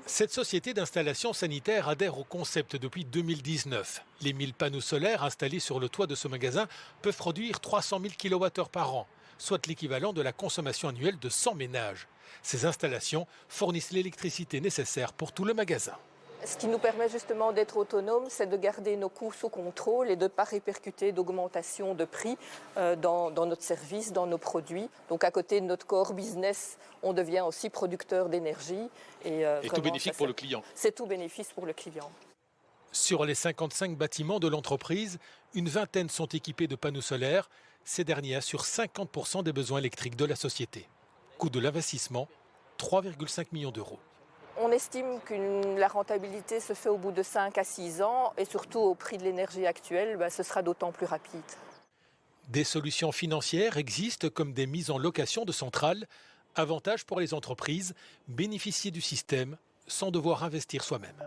Cette société d'installation sanitaire adhère au concept depuis 2019. Les 1000 panneaux solaires installés sur le toit de ce magasin peuvent produire 300 000 kWh par an, soit l'équivalent de la consommation annuelle de 100 ménages. Ces installations fournissent l'électricité nécessaire pour tout le magasin. Ce qui nous permet justement d'être autonomes, c'est de garder nos coûts sous contrôle et de ne pas répercuter d'augmentation de prix dans notre service, dans nos produits. Donc à côté de notre core business, on devient aussi producteur d'énergie. Et tout bénéfique pour le client. C'est tout bénéfice pour le client. Sur les 55 bâtiments de l'entreprise, une vingtaine sont équipés de panneaux solaires. Ces derniers assurent 50% des besoins électriques de la société. Coût de l'investissement, 3,5 millions d'euros. On estime que la rentabilité se fait au bout de 5 à 6 ans et surtout au prix de l'énergie actuelle, ce sera d'autant plus rapide. Des solutions financières existent comme des mises en location de centrales. Avantage pour les entreprises, bénéficier du système sans devoir investir soi-même.